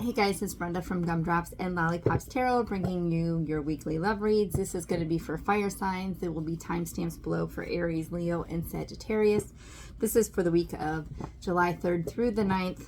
Hey guys, it's Brenda from Gumdrops and Lollipops Tarot, bringing you your weekly love reads. This is going to be for fire signs. There will be timestamps below for Aries, Leo, and Sagittarius. This is for the week of July 3rd through the 9th.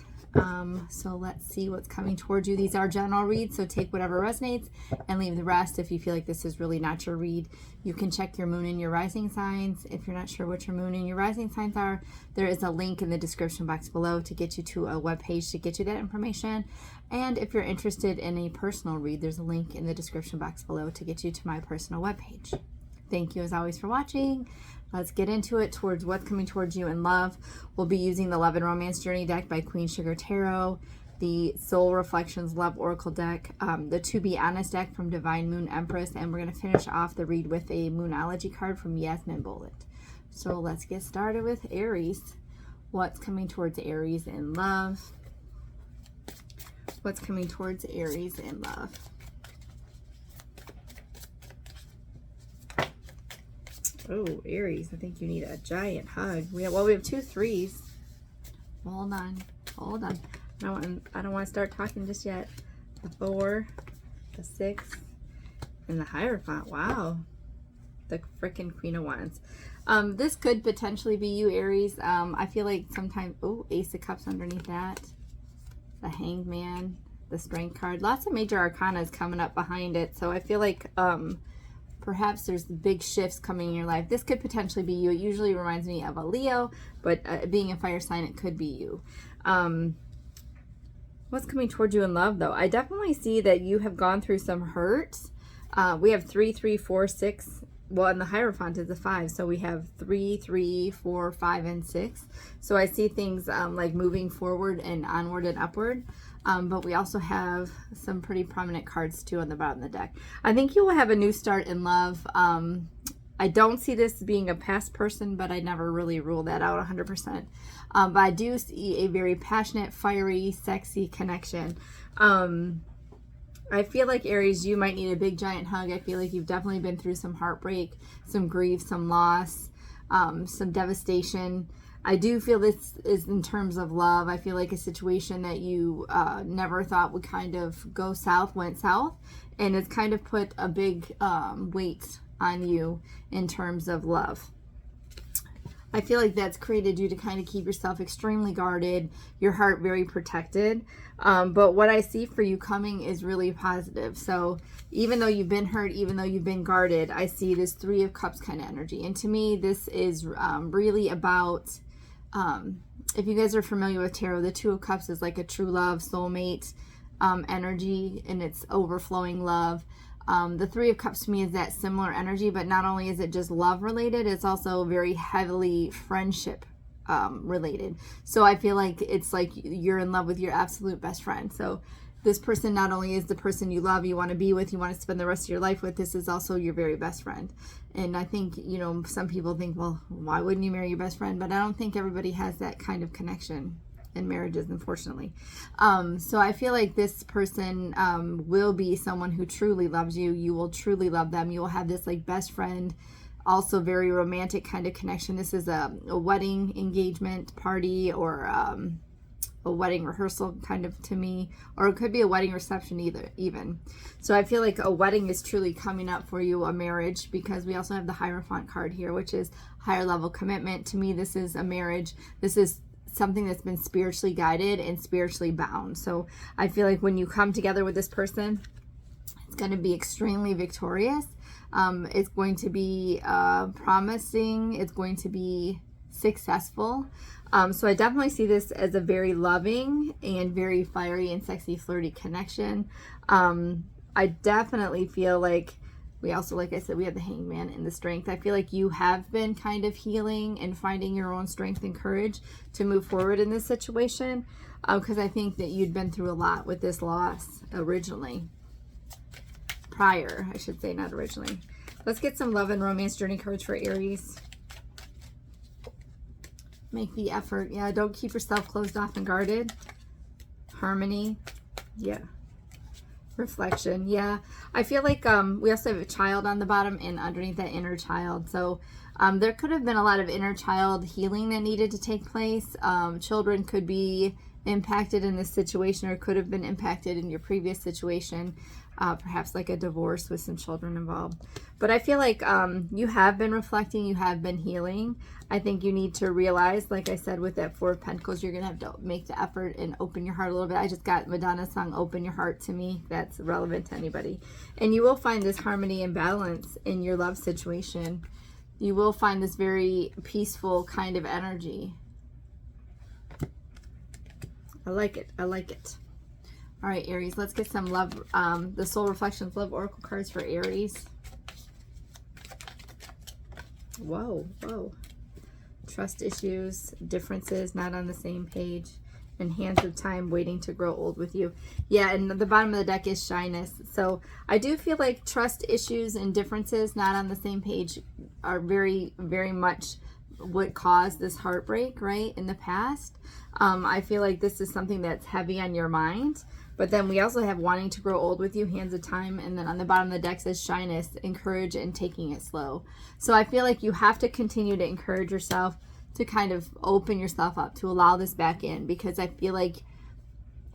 So let's see what's coming towards you. These are general reads, so take whatever resonates and leave the rest. If you feel like this is really not your read, you can check your moon and your rising signs. If you're not sure what your moon and your rising signs are, there is a link in the description box below to get you to a web page to get you that information. And if you're interested in a personal read, there's a link in the description box below to get you to my personal web page. Thank you as always for watching. Let's get into it towards what's coming towards you in love. We'll be using the Love and Romance Journey deck by Queen Sugar Tarot, the Soul Reflections Love Oracle deck, the To Be Honest deck from Divine Moon Empress, and we're going to finish off the read with a Moonology card from Yasmin Boland. So let's get started with Aries. What's coming towards Aries in love? What's coming towards Aries in love? Oh, Aries, I think you need a giant hug. We have two threes. Hold on. I don't want to start talking just yet. The 4, the 6, and the Hierophant. Wow. The frickin' Queen of Wands. This could potentially be you, Aries. I feel like sometimes, oh, Ace of Cups underneath that. The Hanged Man, the Strength card. Lots of major arcana is coming up behind it. So I feel like, perhaps there's big shifts coming in your life. This could potentially be you. It usually reminds me of a Leo, but being a fire sign, it could be you. What's coming towards you in love, though? I definitely see that you have gone through some hurt. We have 3, 3, 4, 6. Well, and the Hierophant is a 5. So we have 3, 3, 4, 5, and 6. So I see things like moving forward and onward and upward. But we also have some pretty prominent cards too on the bottom of the deck. I think you will have a new start in love. I don't see this being a past person, but I never really rule that out 100%. But I do see a very passionate, fiery, sexy connection. I feel like, Aries, you might need a big giant hug. I feel like you've definitely been through some heartbreak, some grief, some loss, some devastation. I do feel this is in terms of love. I feel like a situation that you never thought would kind of go south, went south. And it's kind of put a big weight on you in terms of love. I feel like that's created you to kind of keep yourself extremely guarded, your heart very protected. But what I see for you coming is really positive. So even though you've been hurt, even though you've been guarded, I see this 3 of Cups kind of energy. And to me, this is really about... if you guys are familiar with tarot, the 2 of Cups is like a true love, soulmate energy, and it's overflowing love. The 3 of Cups to me is that similar energy, but not only is it just love related, it's also very heavily friendship related. So I feel like it's like you're in love with your absolute best friend. So this person not only is the person you love, you want to be with, you want to spend the rest of your life with, this is also your very best friend. And I think, you know, some people think, well, why wouldn't you marry your best friend? But I don't think everybody has that kind of connection in marriages, unfortunately. So I feel like this person will be someone who truly loves you. You will truly love them. You will have this like best friend, also very romantic kind of connection. This is a wedding engagement party, or a wedding rehearsal kind of to me, or it could be a wedding reception even. So I feel like a wedding is truly coming up for you, a marriage, because we also have the Hierophant card here, which is higher level commitment. To me, this is a marriage. This is something that's been spiritually guided and spiritually bound. So I feel like when you come together with this person, it's going to be extremely victorious. It's going to be promising. It's going to be successful. So I definitely see this as a very loving and very fiery and sexy, flirty connection. I definitely feel like we also, like I said, we have the Hanged Man and the Strength. I feel like you have been kind of healing and finding your own strength and courage to move forward in this situation, because I think that you'd been through a lot with this loss originally. Prior, I should say, not originally. Let's get some Love and Romance Journey cards for Aries. Make the effort. Yeah, don't keep yourself closed off and guarded. Harmony. Yeah. Reflection. Yeah. I feel like we also have a child on the bottom and underneath that inner child. So there could have been a lot of inner child healing that needed to take place. Children could be impacted in this situation, or could have been impacted in your previous situation, perhaps like a divorce with some children involved. But I feel like you have been reflecting, you have been healing. I think you need to realize, like I said, with that Four of Pentacles, you're going to have to make the effort and open your heart a little bit. I just got Madonna's song, Open Your Heart, to me. That's relevant to anybody. And you will find this harmony and balance in your love situation. You will find this very peaceful kind of energy. I like it. I like it. All right, Aries, let's get some love, the Soul Reflections Love Oracle cards for Aries. Whoa, whoa. Trust issues, differences, not on the same page, and hands of time waiting to grow old with you. Yeah, and the bottom of the deck is shyness. So I do feel like trust issues and differences not on the same page are very, very much what caused this heartbreak, right, in the past. I feel like this is something that's heavy on your mind. But then we also have wanting to grow old with you, hands of time, and then on the bottom of the deck says shyness, encourage and taking it slow. So I feel like you have to continue to encourage yourself to kind of open yourself up, to allow this back in, because I feel like,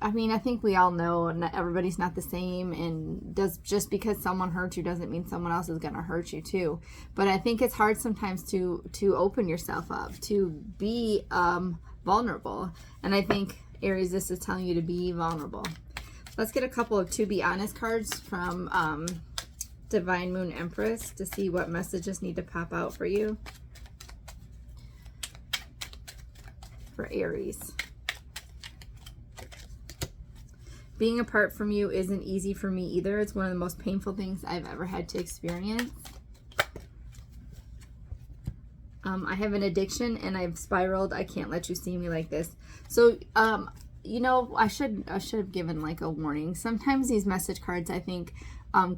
I mean, I think we all know everybody's not the same, and just because someone hurt you doesn't mean someone else is going to hurt you too. But I think it's hard sometimes to open yourself up, to be vulnerable. And I think, Aries, this is telling you to be vulnerable. Let's get a couple of To Be Honest cards from Divine Moon Empress to see what messages need to pop out for you. For Aries. Being apart from you isn't easy for me either. It's one of the most painful things I've ever had to experience. I have an addiction and I've spiraled. I can't let you see me like this. So, you know, I should have given like a warning. Sometimes these message cards, I think,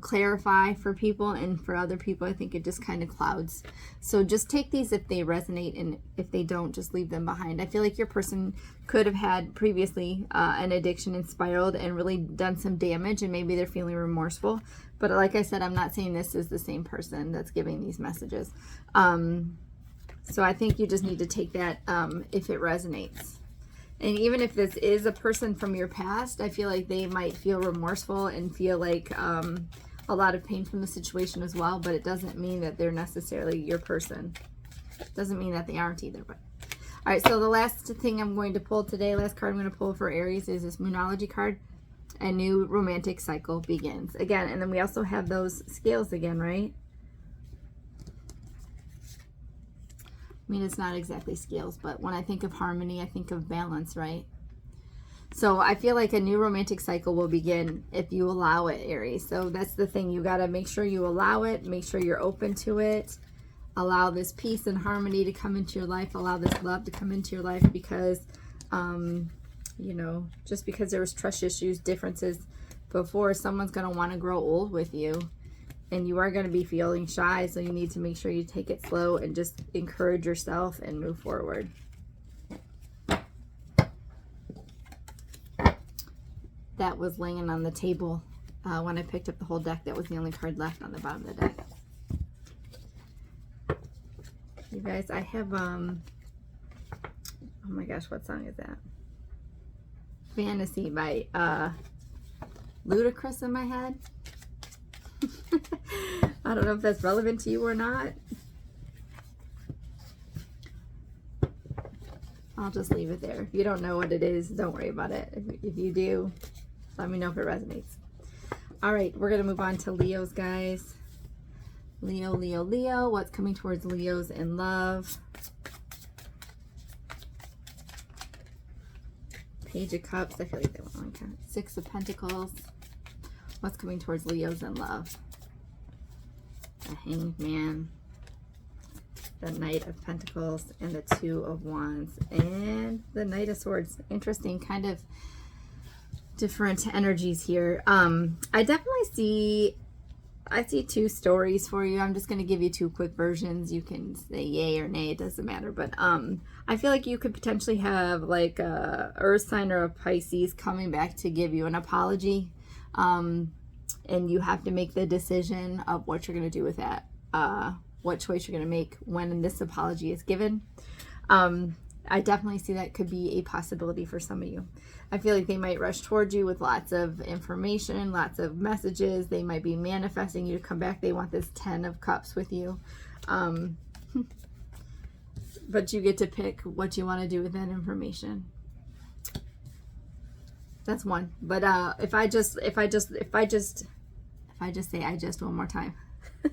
clarify for people, and for other people, I think it just kind of clouds. So just take these if they resonate, and if they don't, just leave them behind. I feel like your person could have had previously an addiction and spiraled and really done some damage, and maybe they're feeling remorseful. But like I said, I'm not saying this is the same person that's giving these messages. So I think you just need to take that if it resonates. And even if this is a person from your past, I feel like they might feel remorseful and feel like a lot of pain from the situation as well. But it doesn't mean that they're necessarily your person. Doesn't mean that they aren't either. But all right, so the last thing I'm going to pull today, last card I'm going to pull for Aries, is this Moonology card. A new romantic cycle begins. Again, and then we also have those scales again, right? I mean, it's not exactly scales, but when I think of harmony, I think of balance, right? So I feel like a new romantic cycle will begin if you allow it, Aries. So that's the thing. You got to make sure you allow it. Make sure you're open to it. Allow this peace and harmony to come into your life. Allow this love to come into your life, because, you know, just because there was trust issues, differences before, someone's going to want to grow old with you. And you are going to be feeling shy, so you need to make sure you take it slow and just encourage yourself and move forward. That was laying on the table when I picked up the whole deck. That was the only card left on the bottom of the deck. You guys, I have, oh my gosh, what song is that? Fantasy by Ludacris in my head. I don't know if that's relevant to you or not. I'll just leave it there. If you don't know what it is, don't worry about it. If you do, let me know if it resonates. All right, we're going to move on to Leos, guys. Leo, Leo, Leo. What's coming towards Leos in love? Page of Cups. I feel like they want one. Six of Pentacles. What's coming towards Leos in love? The Hanged Man, the Knight of Pentacles, and the Two of Wands, and the Knight of Swords. Interesting, kind of different energies here. I definitely see, two stories for you. I'm just going to give you two quick versions. You can say yay or nay, it doesn't matter. But I feel like you could potentially have like a Earth sign or a Pisces coming back to give you an apology. And you have to make the decision of what you're going to do with that, what choice you're going to make when this apology is given. I definitely see that could be a possibility for some of you. I feel like they might rush towards you with lots of information, lots of messages. They might be manifesting you to come back. They want this 10 of Cups with you. But you get to pick what you want to do with that information. That's one. But if I just say I just one more time.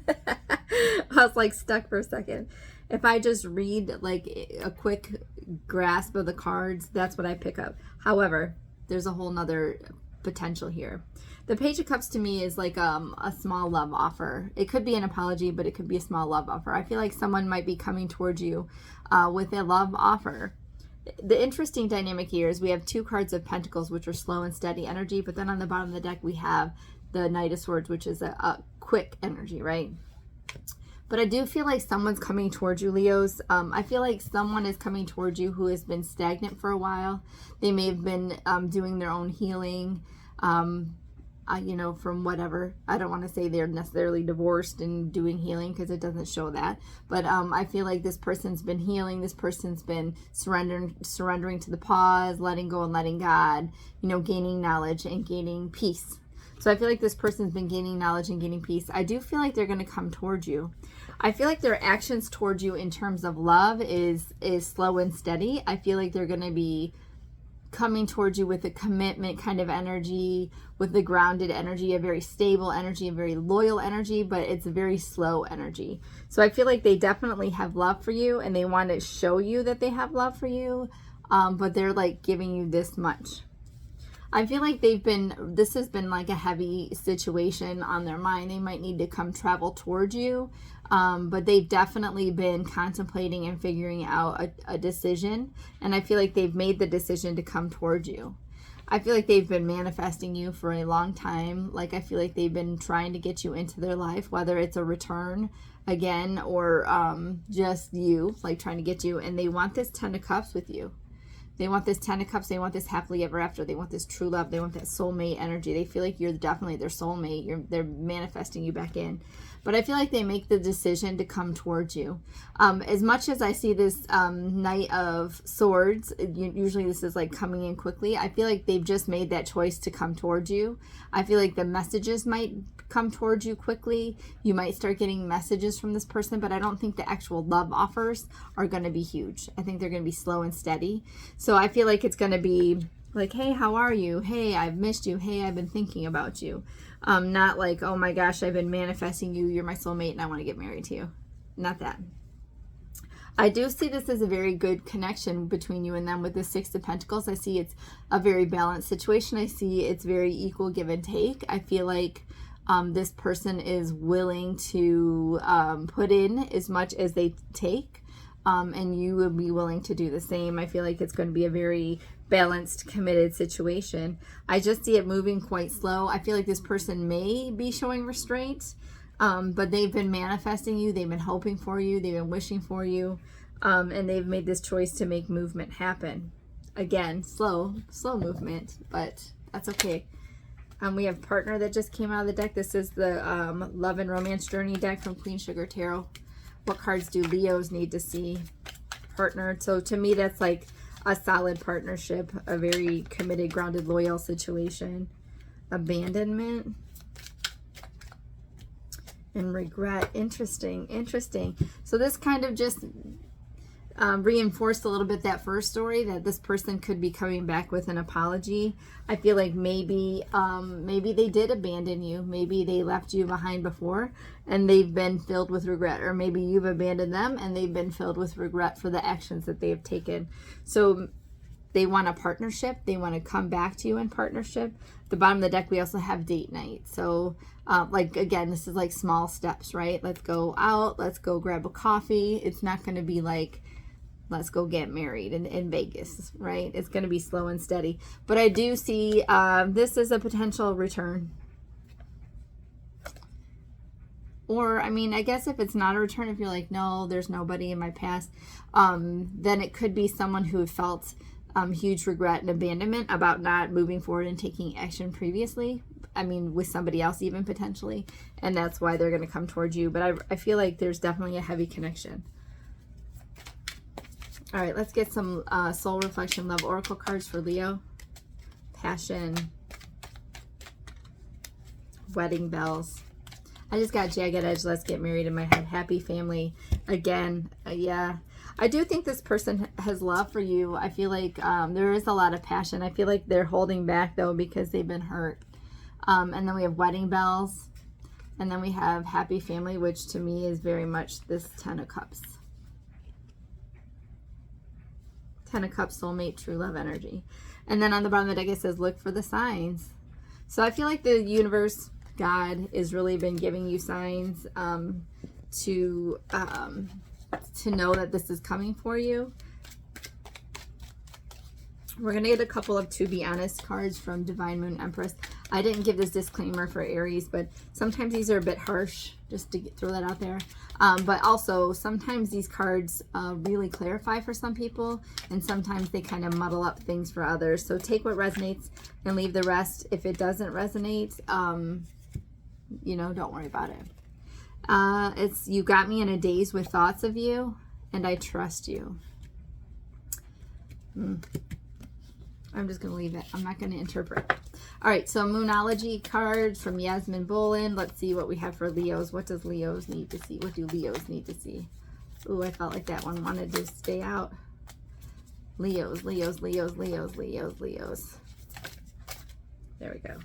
I was like stuck for a second. If I just read like a quick grasp of the cards, that's what I pick up. However, there's a whole nother potential here. The Page of Cups to me is like a small love offer. It could be an apology, but it could be a small love offer. I feel like someone might be coming towards you with a love offer. The interesting dynamic here is we have 2 cards of Pentacles, which are slow and steady energy, but then on the bottom of the deck we have the Knight of Swords, which is a quick energy, right? But I do feel like someone's coming towards you, Leos. I feel like someone is coming towards you who has been stagnant for a while. They may have been doing their own healing, you know, from whatever. I don't want to say they're necessarily divorced and doing healing because it doesn't show that. But I feel like this person's been healing. This person's been surrendering to the pause, letting go and letting God, you know, gaining knowledge and gaining peace. So I feel like this person's been gaining knowledge and gaining peace. I do feel like they're going to come towards you. I feel like their actions towards you in terms of love is slow and steady. I feel like they're going to be coming towards you with a commitment kind of energy, with the grounded energy, a very stable energy, a very loyal energy, but it's a very slow energy. So I feel like they definitely have love for you and they want to show you that they have love for you, but they're like giving you this much. I feel like this has been like a heavy situation on their mind. They might need to come travel towards you, but they've definitely been contemplating and figuring out a decision. And I feel like they've made the decision to come towards you. I feel like they've been manifesting you for a long time. Like I feel like they've been trying to get you into their life, whether it's a return again or just you, like trying to get you. And they want this 10 of Cups with you. They want this 10 of Cups. They want this happily ever after. They want this true love. They want that soulmate energy. They feel like you're definitely their soulmate. They're manifesting you back in. But I feel like they make the decision to come towards you. As much as I see this Knight of Swords, usually this is like coming in quickly. I feel like they've just made that choice to come towards you. I feel like the messages might come towards you quickly. You might start getting messages from this person, but I don't think the actual love offers are going to be huge. I think they're going to be slow and steady. So I feel like it's going to be like, hey, how are you? Hey, I've missed you. Hey, I've been thinking about you. Not like, oh my gosh, I've been manifesting you. You're my soulmate and I want to get married to you. Not that. I do see this as a very good connection between you and them with the 6 of Pentacles. I see it's a very balanced situation. I see it's very equal give and take. I feel like this person is willing to put in as much as they take, and you will be willing to do the same. I feel like it's going to be a very balanced, committed situation. I just see it moving quite slow. I feel like this person may be showing restraint, but they've been manifesting you. They've been hoping for you. They've been wishing for you, and they've made this choice to make movement happen. Again, slow movement, but that's okay. We have Partner that just came out of the deck. This is the Love and Romance Journey deck from Queen Sugar Tarot. What cards do Leos need to see? Partner. So to me, that's like a solid partnership, a very committed, grounded, loyal situation. Abandonment. And regret. Interesting. So this kind of just reinforced a little bit that first story, that this person could be coming back with an apology. I feel like maybe they did abandon you. Maybe they left you behind before and they've been filled with regret, or maybe you've abandoned them and they've been filled with regret for the actions that they have taken. So they want a partnership. They want to come back to you in partnership. At the bottom of the deck, we also have date night. So like, again, this is like small steps, right? Let's go out. Let's go grab a coffee. It's not going to be like, let's go get married in Vegas, right? It's going to be slow and steady. But I do see this is a potential return. Or, I mean, I guess if it's not a return, if you're like, no, there's nobody in my past, then it could be someone who felt huge regret and abandonment about not moving forward and taking action previously. I mean, with somebody else even potentially. And that's why they're going to come towards you. But I feel like there's definitely a heavy connection. All right, let's get some soul reflection love oracle cards for Leo. Passion. Wedding bells. I just got jagged edge, let's get married in my head. Happy family. Again, yeah. I do think this person has love for you. I feel like there is a lot of passion. I feel like they're holding back though because they've been hurt. And then we have wedding bells. And then we have happy family, which to me is very much this 10 of Cups. 10 of Cups, soulmate, true love energy. And then on the bottom of the deck it says, look for the signs. So I feel like the universe, God, has really been giving you signs to know that this is coming for you. We're going to get a couple of to be honest cards from Divine Moon Empress. I didn't give this disclaimer for Aries, but sometimes these are a bit harsh, just to throw that out there. But also, sometimes these cards really clarify for some people, and sometimes they kind of muddle up things for others. So take what resonates and leave the rest. If it doesn't resonate, you know, don't worry about it. It's, you got me in a daze with thoughts of you, and I trust you. I'm just going to leave it. I'm not going to interpret. All right, so Moonology cards from Yasmin, Boland. Let's see what we have for Leos. What does Leos need to see? What do Leos need to see? Ooh, I felt like that one wanted to stay out. Leos, Leos, Leos, Leos, Leos, Leos. There we go.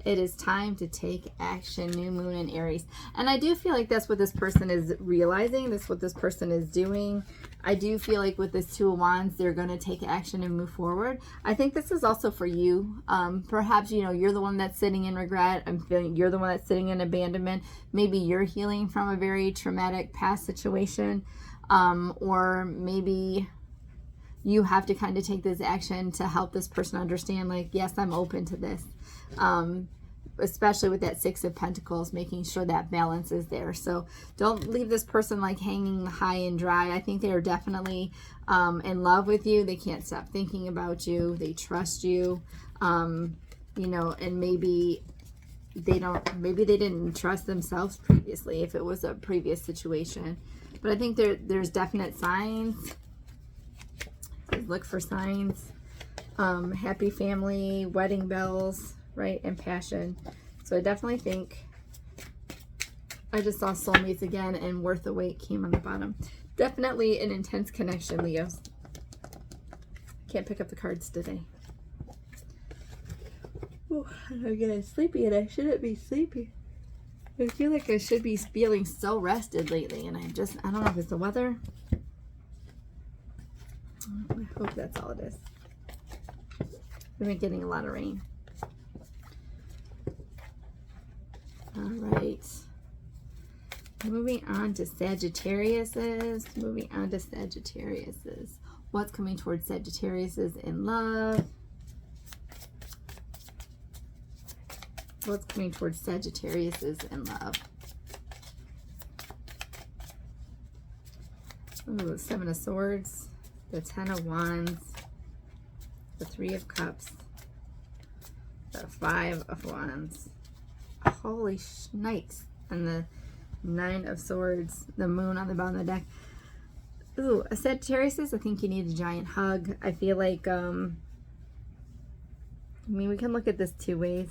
It is time to take action. New moon in Aries. And I do feel like that's what this person is realizing. That's what this person is doing. I do feel like with this Two of Wands, they're going to take action and move forward. I think this is also for you. Perhaps, you know, you're the one that's sitting in regret. I'm feeling you're the one that's sitting in abandonment. Maybe you're healing from a very traumatic past situation. Or maybe you have to kind of take this action to help this person understand, like, yes, I'm open to this. Especially with that Six of Pentacles, making sure that balance is there. So don't leave this person like hanging high and dry. I think they are definitely in love with you. They can't stop thinking about you. They trust you. You know, and maybe they didn't trust themselves previously if it was a previous situation. But I think there's definite signs. Look for signs. Happy family, wedding bells, right, and passion. So I definitely think, I just saw soulmates again, and worth the wait came on the bottom. Definitely an intense connection, Leos. Can't pick up the cards today. Oh, I'm getting sleepy, and I shouldn't be sleepy. I feel like I should be feeling so rested lately, and I don't know if it's the weather. I hope that's all it is. We've been getting a lot of rain. All right. Moving on to Sagittariuses. What's coming towards Sagittariuses in love? What's coming towards Sagittariuses in love? Ooh, Seven of Swords. The Ten of Wands. The Three of Cups. The Five of Wands. Holy shnikes. And the Nine of Swords. The Moon on the bottom of the deck. Ooh, a Sagittarius, I think you need a giant hug. I feel like, I mean, we can look at this two ways.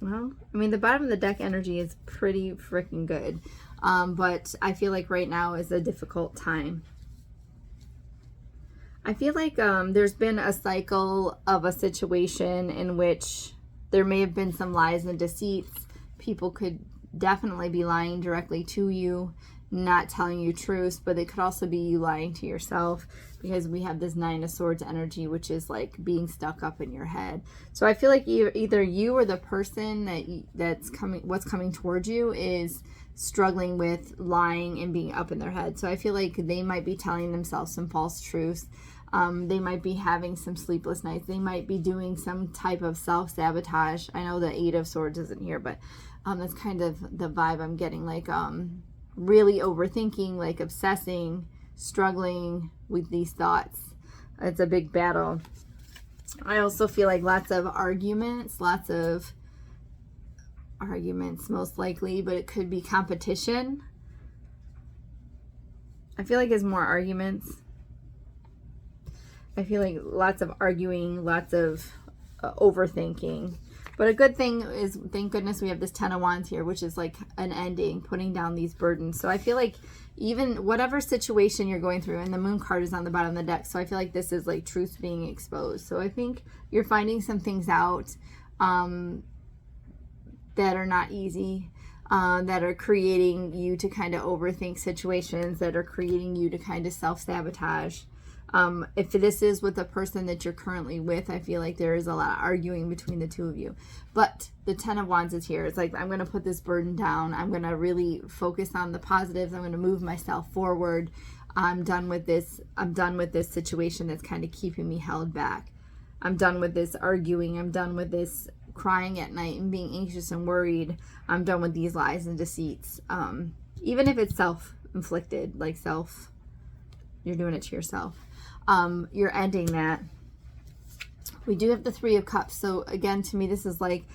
Well, I mean, the bottom of the deck energy is pretty freaking good. But I feel like right now is a difficult time. I feel like there's been a cycle of a situation in which there may have been some lies and deceits. People could definitely be lying directly to you, not telling you truth, but it could also be you lying to yourself, because we have this Nine of Swords energy, which is like being stuck up in your head. So I feel like either you or the person what's coming towards you is struggling with lying and being up in their head. So I feel like they might be telling themselves some false truths. They might be having some sleepless nights. They might be doing some type of self-sabotage. I know the Eight of Swords isn't here, but that's kind of the vibe I'm getting. Like really overthinking, like obsessing, struggling with these thoughts. It's a big battle. I also feel like lots of arguments most likely, but it could be competition. I feel like there's more arguments. I feel like lots of arguing, lots of overthinking. But a good thing is, thank goodness we have this Ten of Wands here, which is like an ending, putting down these burdens. So I feel like even whatever situation you're going through, and the Moon card is on the bottom of the deck, so I feel like this is like truth being exposed. So I think you're finding some things out that are not easy, that are creating you to kind of overthink situations, that are creating you to kind of self-sabotage. If this is with the person that you're currently with, I feel like there is a lot of arguing between the two of you. But the Ten of Wands is here. It's like, I'm going to put this burden down. I'm going to really focus on the positives. I'm going to move myself forward. I'm done with this. I'm done with this situation that's kind of keeping me held back. I'm done with this arguing. I'm done with this crying at night and being anxious and worried. I'm done with these lies and deceits. Even if it's self-inflicted, like you're doing it to yourself. You're ending that. We do have the Three of Cups. So again, to me, this is like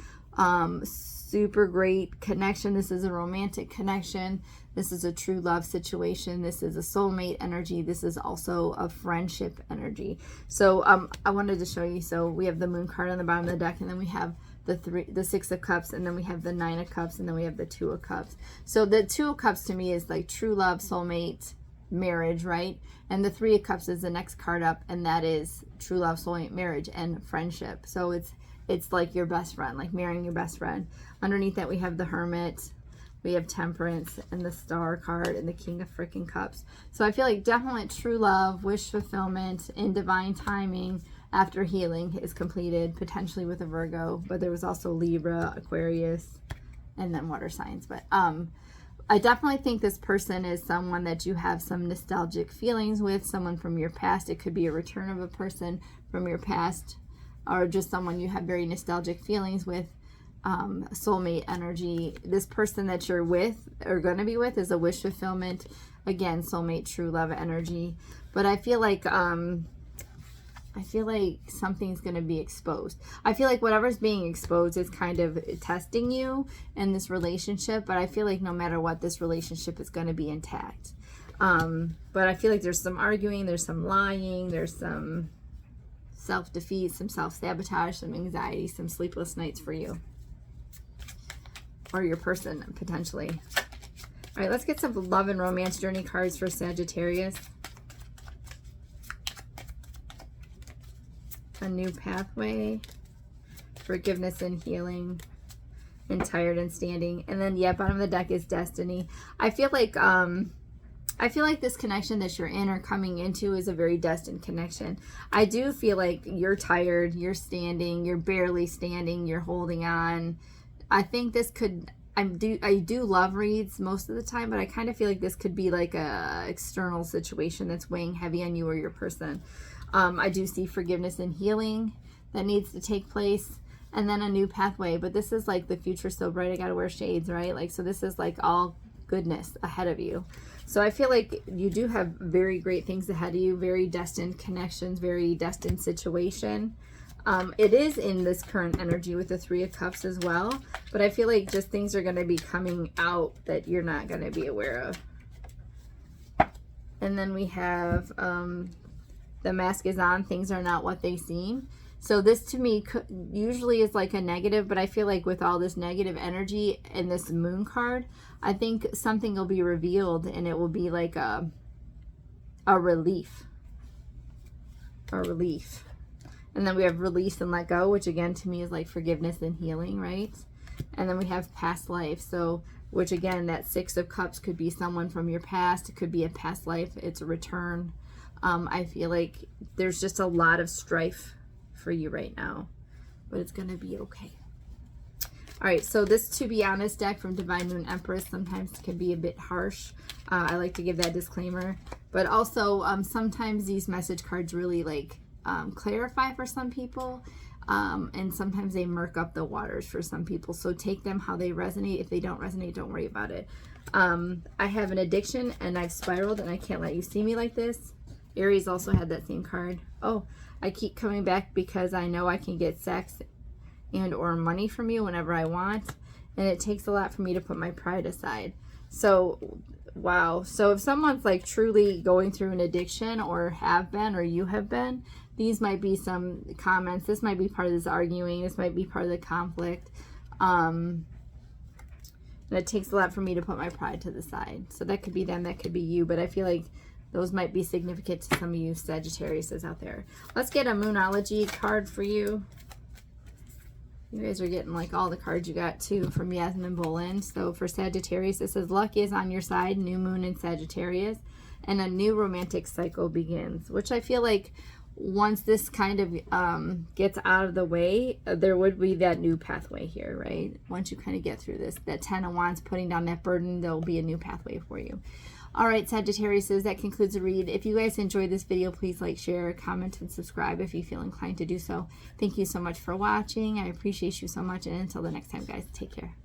super great connection. This is a romantic connection. This is a true love situation. This is a soulmate energy. This is also a friendship energy. So I wanted to show you. So we have the Moon card on the bottom of the deck, and then we have the Six of Cups, and then we have the Nine of Cups, and then we have the Two of Cups. So the Two of Cups to me is like true love, soulmate, marriage, right? And the Three of Cups is the next card up, and that is true love, soulmate, marriage, and friendship. So it's like your best friend, like marrying your best friend. Underneath that we have the Hermit, we have Temperance, and the Star card, and the King of freaking Cups. So I feel like definitely true love, wish fulfillment, in divine timing after healing is completed, potentially with a Virgo, but there was also Libra, Aquarius, and then water signs. But I definitely think this person is someone that you have some nostalgic feelings with, someone from your past. It could be a return of a person from your past, or just someone you have very nostalgic feelings with. Soulmate energy. This person that you're with or going to be with is a wish fulfillment. Again, soulmate, true love energy. But I feel like something's going to be exposed. I feel like whatever's being exposed is kind of testing you in this relationship, but I feel like no matter what, this relationship is going to be intact. But I feel like there's some arguing, there's some lying, there's some self-defeat, some self-sabotage, some anxiety, some sleepless nights for you. Or your person, potentially. All right, let's get some love and romance journey cards for Sagittarius. A new pathway, forgiveness and healing, and tired and standing. And then, yeah, bottom of the deck is destiny. I feel like this connection that you're in or coming into is a very destined connection. I do feel like you're tired, you're standing, you're barely standing, you're holding on. I think this could, I do love reads most of the time, but I kind of feel like this could be like a external situation that's weighing heavy on you or your person. I do see forgiveness and healing that needs to take place, and then a new pathway. But this is like the future so bright I gotta wear shades, right? Like, so this is like all goodness ahead of you. So I feel like you do have very great things ahead of you, very destined connections, very destined situation. It is in this current energy with the Three of Cups as well, but I feel like just things are going to be coming out that you're not going to be aware of. And then we have the mask is on, things are not what they seem. So this to me usually is like a negative, but I feel like with all this negative energy in this Moon card, I think something will be revealed, and it will be like a relief. A relief. And then we have release and let go, which again to me is like forgiveness and healing, right? And then we have past life. So, which again, that Six of Cups could be someone from your past. It could be a past life. It's a return. I feel like there's just a lot of strife for you right now, but it's going to be okay. All right, so this To Be Honest deck from Divine Moon Empress sometimes can be a bit harsh. I like to give that disclaimer. But also, sometimes these message cards really like clarify for some people, and sometimes they murk up the waters for some people. So take them how they resonate. If they don't resonate, don't worry about it. I have an addiction, and I've spiraled, and I can't let you see me like this. Aries also had that same card. Oh, I keep coming back because I know I can get sex and or money from you whenever I want, and it takes a lot for me to put my pride aside. So wow. So if someone's like truly going through an addiction or have been, or you have been, these might be some comments. This might be part of this arguing. This might be part of the conflict. And it takes a lot for me to put my pride to the side. So that could be them, that could be you. But I feel like those might be significant to some of you Sagittarius out there. Let's get a Moonology card for you. You guys are getting like all the cards you got too from Yasmin Boland. So for Sagittarius, it says luck is on your side, new moon in Sagittarius, and a new romantic cycle begins. Which I feel like once this kind of gets out of the way, there would be that new pathway here, right? Once you kind of get through this, that 10 of Wands, putting down that burden, there will be a new pathway for you. All right, Sagittarius, that concludes the read. If you guys enjoyed this video, please like, share, comment, and subscribe if you feel inclined to do so. Thank you so much for watching. I appreciate you so much. And until the next time, guys, take care.